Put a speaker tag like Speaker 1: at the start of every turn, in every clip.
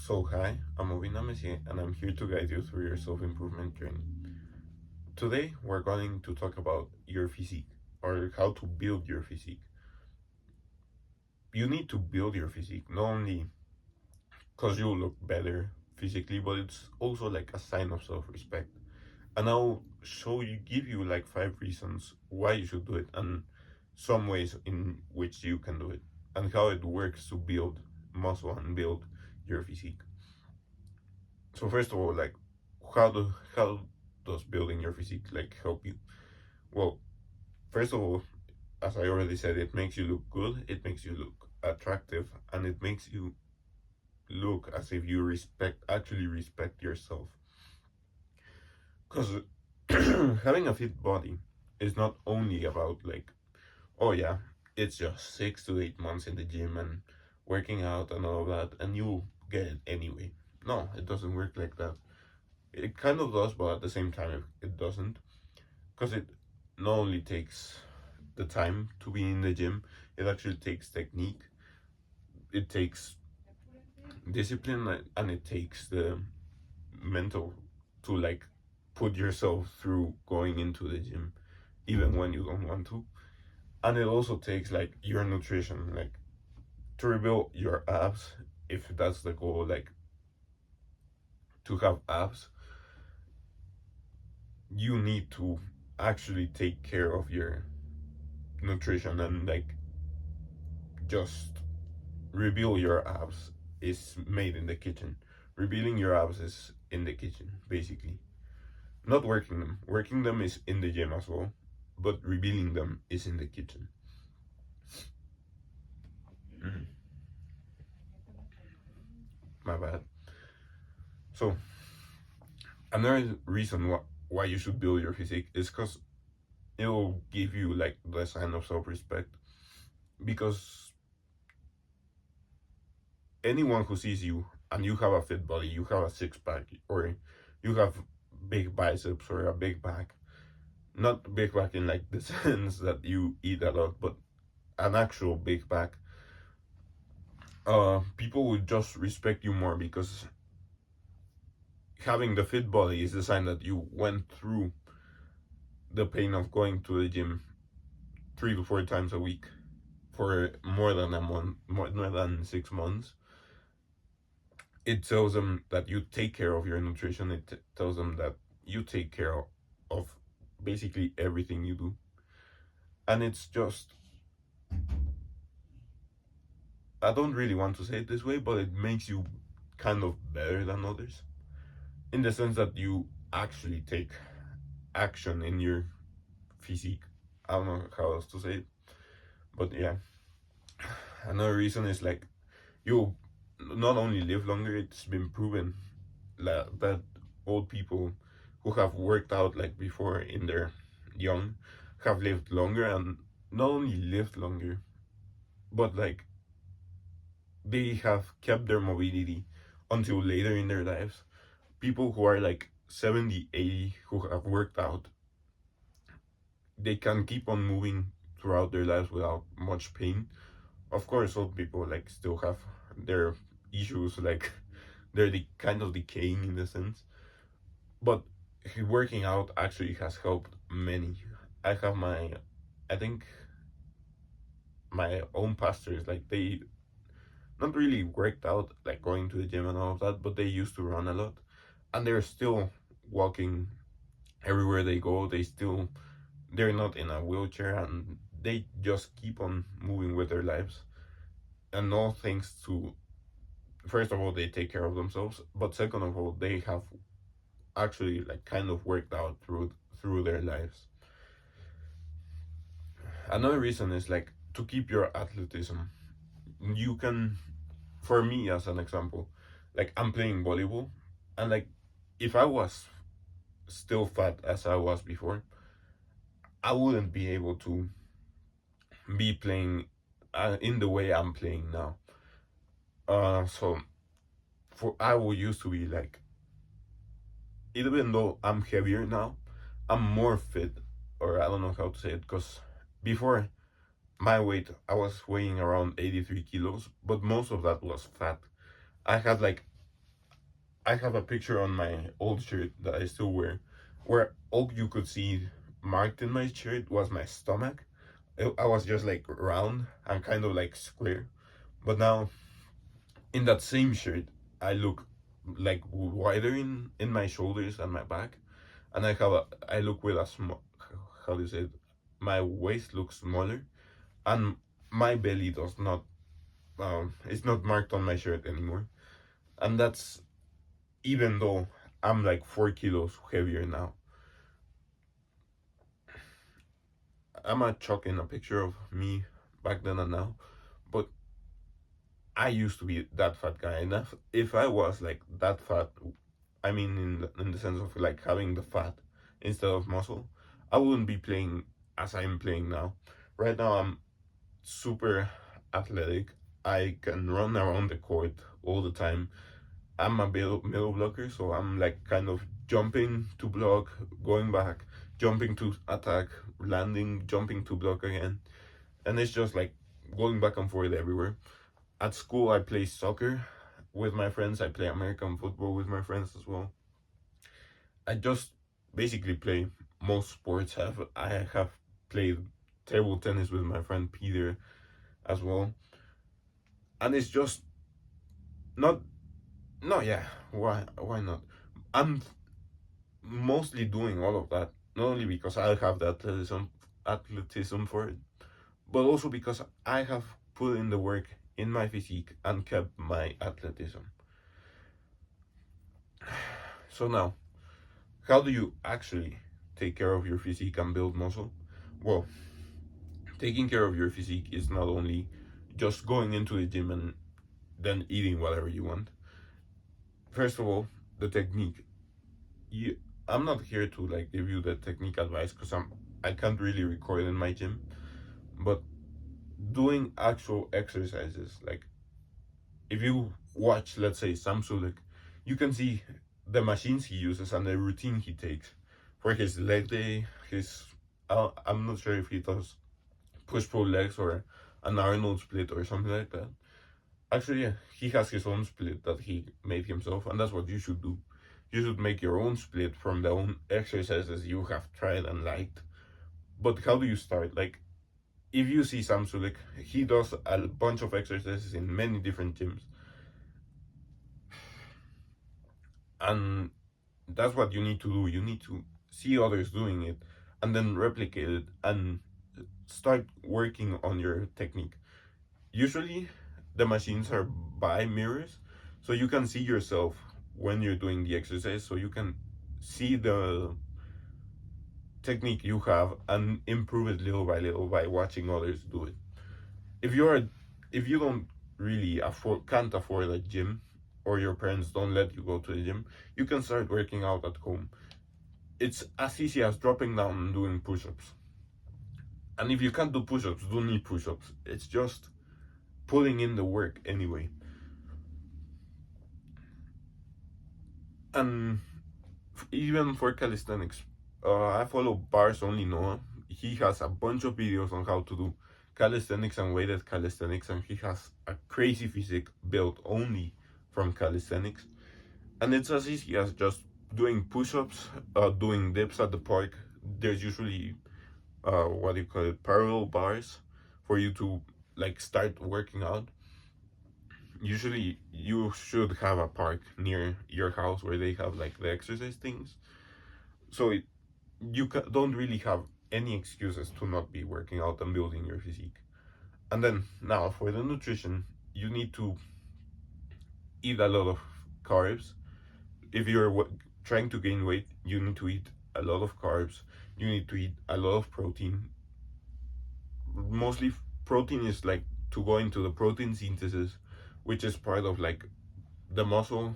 Speaker 1: So hi, I'm Ovina Messier and I'm here to guide you through your self-improvement journey. Today we're going to talk about your physique or how to build your physique. You need to build your physique not only because you look better physically, but it's also like a sign of self-respect. And I'll give you like 5 reasons why you should do it and some ways in which you can do it and how it works to build muscle and build your physique. So first of all, like how does building your physique like help you? Well, first of all, as I already said, it makes you look good, it makes you look attractive, and it makes you look as if you actually respect yourself. Because having a fit body is not only about like, oh yeah, it's just 6 to 8 months in the gym and working out and all of that, and you get it anyway. No, it doesn't work like that. It kind of does, but at the same time, it doesn't. Because it not only takes the time to be in the gym, it actually takes technique, it takes discipline, and it takes the mental to like put yourself through going into the gym, even when you don't want to. And it also takes like your nutrition, like to rebuild your abs, if that's the goal, like to have abs, you need to actually take care of your nutrition and like just rebuild your abs is made in the kitchen. Rebuilding your abs is in the kitchen, basically. Not working them. Working them is in the gym as well, but rebuilding them is in the kitchen. Mm, my bad. So another reason why you should build your physique is because it will give you like the sign of self-respect. Because anyone who sees you and you have a fit body, you have a six-pack, or you have big biceps or a big back, not big back in like the sense that you eat a lot, but an actual big back, people will just respect you more because having the fit body is the sign that you went through the pain of going to the gym 3 to 4 times a week for more than a month, more than 6 months. It tells them that you take care of your nutrition. It tells them that you take care of basically everything you do. And it's just, I don't really want to say it this way, but it makes you kind of better than others in the sense that you actually take action in your physique. I don't know how else to say it, but yeah. Another reason is like you not only live longer, it's been proven that old people who have worked out like before in their young have lived longer, and not only lived longer, but like they have kept their mobility until later in their lives. People who are like 70, 80 who have worked out, they can keep on moving throughout their lives without much pain. Of course, old people like still have their issues, like they're kind of decaying in the sense, but working out actually has helped many. I have I think my own pastors, like they not really worked out, like going to the gym and all of that, but they used to run a lot, and they're still walking everywhere they go. They're not in a wheelchair, and they just keep on moving with their lives, and all thanks to, first of all, they take care of themselves, but second of all, they have actually like kind of worked out through their lives. Another reason is like to keep your athleticism. You can, for me as an example, like I'm playing volleyball, and like if I was still fat as I was before, I wouldn't be able to be playing in the way I'm playing now. So for I will used to be like, even though I'm heavier now, I'm more fit, or I don't know how to say it, because before my weight, I was weighing around 83 kilos, but most of that was fat. I had like I have a picture on my old shirt that I still wear, where all you could see marked in my shirt was my stomach. I was just like round and kind of like square. But now in that same shirt, I look like wider in my shoulders and my back, and I look with a small, how do you say it? My waist looks smaller, and my belly does not it's not marked on my shirt anymore, and that's even though I'm like 4 kilos heavier now. I'm not chucking a picture of me back then and now, but I used to be that fat guy, and if I was like that fat, I mean in the sense of like having the fat instead of muscle, I wouldn't be playing as I'm playing now. Right now I'm super athletic. I can run around the court all the time. I'm a middle blocker, so I'm like kind of jumping to block, going back, jumping to attack, landing, jumping to block again, and it's just like going back and forth everywhere. At school, I play soccer with my friends. I play American football with my friends as well. I just basically play most sports. I have played table tennis with my friend Peter as well, and it's just not no yeah. Why not? I'm mostly doing all of that not only because I have the athleticism for it, but also because I have put in the work in my physique and kept my athleticism. So now, how do you actually take care of your physique and build muscle? Well, taking care of your physique is not only just going into the gym and then eating whatever you want. First of all, the technique. You, I'm not here to like give you the technique advice because I can't really record in my gym, but doing actual exercises like if you watch, let's say, Sam Sulek, you can see the machines he uses and the routine he takes for his leg day. I'm not sure if he does push pull legs or an Arnold split or something like that. Actually, yeah, he has his own split that he made himself, and that's what you should do. You should make your own split from the own exercises you have tried and liked. But how do you start? Like, if you see Sam Sulek, he does a bunch of exercises in many different gyms. And that's what you need to do. You need to see others doing it and then replicate it and start working on your technique. Usually the machines are by mirrors, so you can see yourself when you're doing the exercise, so you can see the technique you have and improve it little by little by watching others do it. if you're if you don't really can't afford a gym, or your parents don't let you go to the gym, you can start working out at home. It's as easy as dropping down and doing push-ups. And if you can't do push-ups, do knee push-ups. It's just putting in the work anyway. And even for calisthenics, I follow Bars Only Noah. He has a bunch of videos on how to do calisthenics and weighted calisthenics, and he has a crazy physique built only from calisthenics. And it's as easy as just doing push-ups, doing dips at the park. There's usually what do you call it, parallel bars for you to like start working out. Usually you should have a park near your house where they have like the exercise things, so don't really have any excuses to not be working out and building your physique. And then now for the nutrition, you need to eat a lot of carbs. If you're trying to gain weight, you need to eat a lot of carbs. You need to eat a lot of protein. Mostly protein is like to go into the protein synthesis, which is part of like the muscle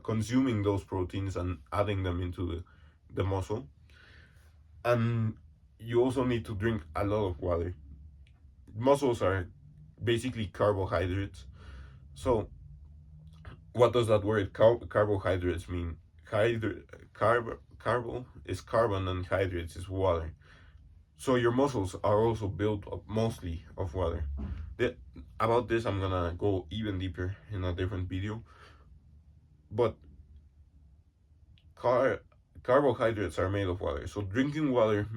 Speaker 1: consuming those proteins and adding them into the muscle. And you also need to drink a lot of water. Muscles are basically carbohydrates. So what does that word carbohydrates mean? Carbo is carbon and hydrates is water. So your muscles are also built up mostly of water. About this I'm gonna go even deeper in a different video. But car carbohydrates are made of water, so drinking water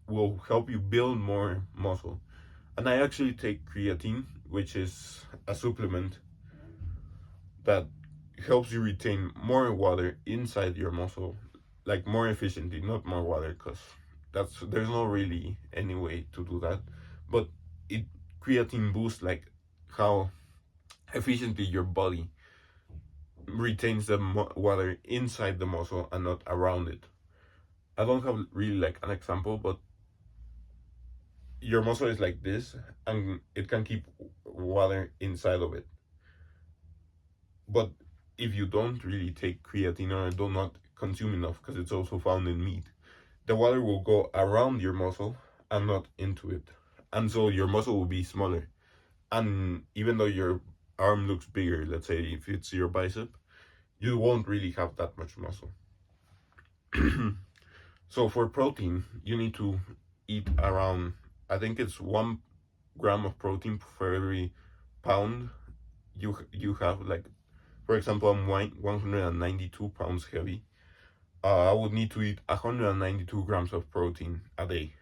Speaker 1: will help you build more muscle. And I actually take creatine, which is a supplement that helps you retain more water inside your muscle, like more efficiently, not more water, because there's not really any way to do that. But it creatine boosts like how efficiently your body retains the water inside the muscle and not around it. I don't have really like an example, but your muscle is like this and it can keep water inside of it. But if you don't really take creatine or do not consume enough, because it's also found in meat, the water will go around your muscle and not into it. And so your muscle will be smaller. And even though your arm looks bigger, let's say if it's your bicep, you won't really have that much muscle. So for protein, you need to eat around, I think it's 1 gram of protein for every pound you have. Like, for example, I'm 192 pounds heavy. I would need to eat 192 grams of protein a day.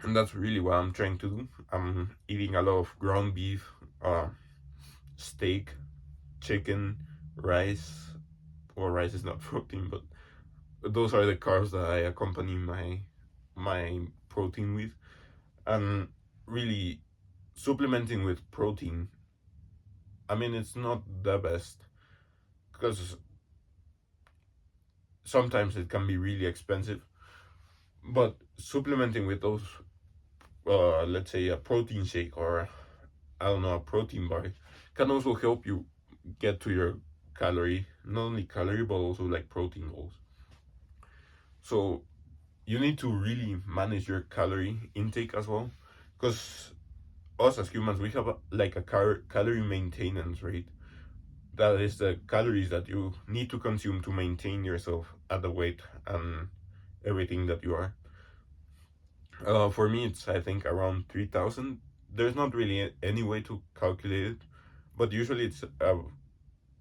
Speaker 1: And that's really what I'm trying to do. I'm eating a lot of ground beef, steak, chicken, rice. Well, rice is not protein, but those are the carbs that I accompany my protein with. And really supplementing with protein, I mean, it's not the best because sometimes it can be really expensive. But supplementing with those, let's say a protein shake or I don't know, a protein bar, can also help you get to your not only calorie, but also like protein goals. So you need to really manage your calorie intake as well, because us as humans, we have like a calorie maintenance rate. That is the calories that you need to consume to maintain yourself at the weight and everything that you are. For me, it's I think around 3,000. There's not really any way to calculate it, but usually it's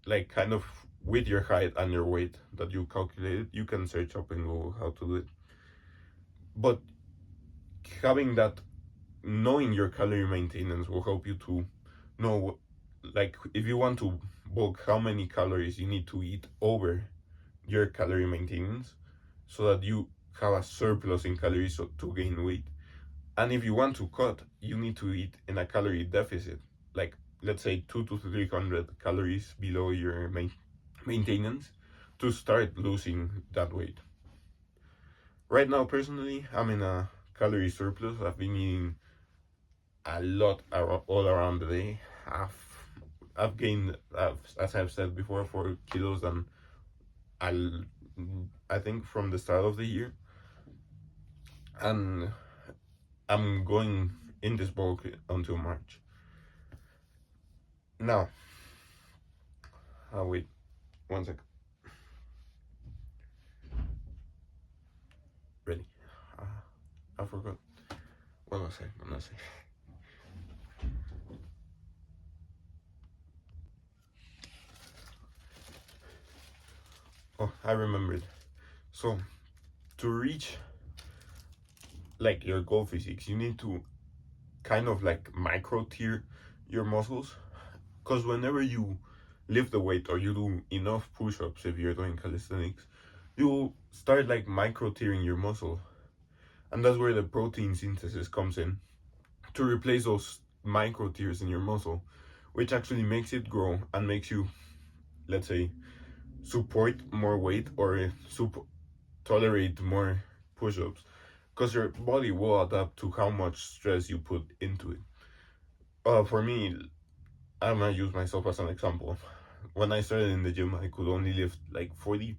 Speaker 1: like kind of with your height and your weight that you calculate it. You can search up in Google how to do it. But having that, knowing your calorie maintenance will help you to know, like, if you want to bulk, how many calories you need to eat over your calorie maintenance so that you have a surplus in calories to gain weight. And if you want to cut, you need to eat in a calorie deficit, like let's say 200 to 300 calories below your maintenance to start losing that weight. Right now, personally, I'm in a calorie surplus. I've been eating a lot all around the day. I've gained, as I've said before, 4 kilos, and I think from the start of the year, and I'm going in this bulk until March. Now, wait 1 second. Ready? I forgot. What was I gonna say? Oh, I remembered. So, to reach like your goal physiques, you need to kind of like micro tier your muscles, because whenever you lift the weight or you do enough push-ups, if you're doing calisthenics, you'll start like micro tiering your muscle, and that's where the protein synthesis comes in to replace those micro tiers in your muscle, which actually makes it grow and makes you, let's say, support more weight or tolerate more push-ups, because your body will adapt to how much stress you put into it. For me, I'm gonna use myself as an example. When I started in the gym, I could only lift like 40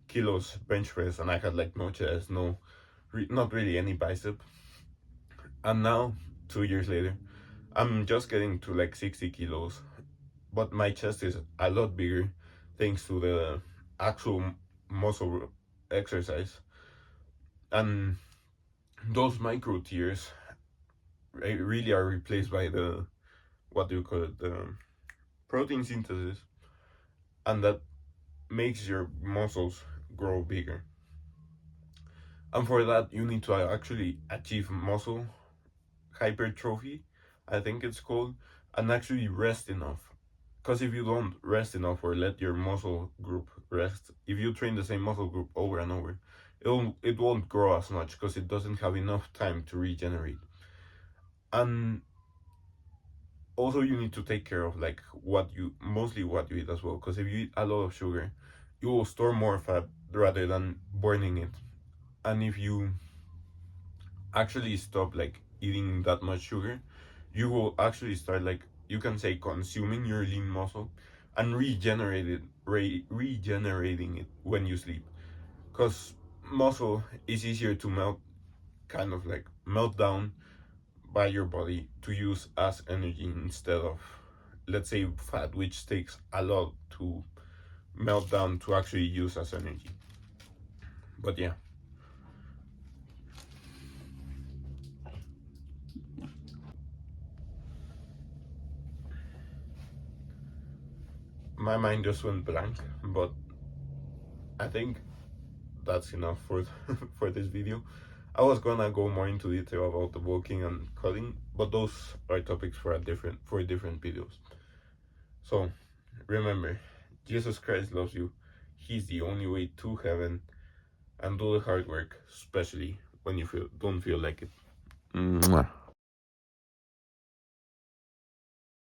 Speaker 1: kilos bench press, and I had like no chest, not really any bicep. And now, 2 years later, I'm just getting to like 60 kilos, but my chest is a lot bigger thanks to the actual muscle exercise. And those micro tiers really are replaced by the, what do you call it, the protein synthesis. and that makes your muscles grow bigger. And for that, you need to actually achieve muscle hypertrophy, I think it's called, and actually rest enough. Because if you don't rest enough or let your muscle group rest, if you train the same muscle group over and over, it won't grow as much because it doesn't have enough time to regenerate. And also you need to take care of like mostly what you eat as well. Because if you eat a lot of sugar, you will store more fat rather than burning it. And if you actually stop like eating that much sugar, you will actually start like you can say consuming your lean muscle and regenerating it when you sleep. Because muscle is easier to kind of like melt down by your body to use as energy instead of, let's say, fat, which takes a lot to melt down to actually use as energy. But yeah. My mind just went blank, but I think that's enough for for this video. I was gonna go more into detail about the walking and cutting, but those are topics for different videos. So remember, Jesus Christ loves you. He's the only way to heaven, and do the hard work, especially when you don't feel like it. Mwah.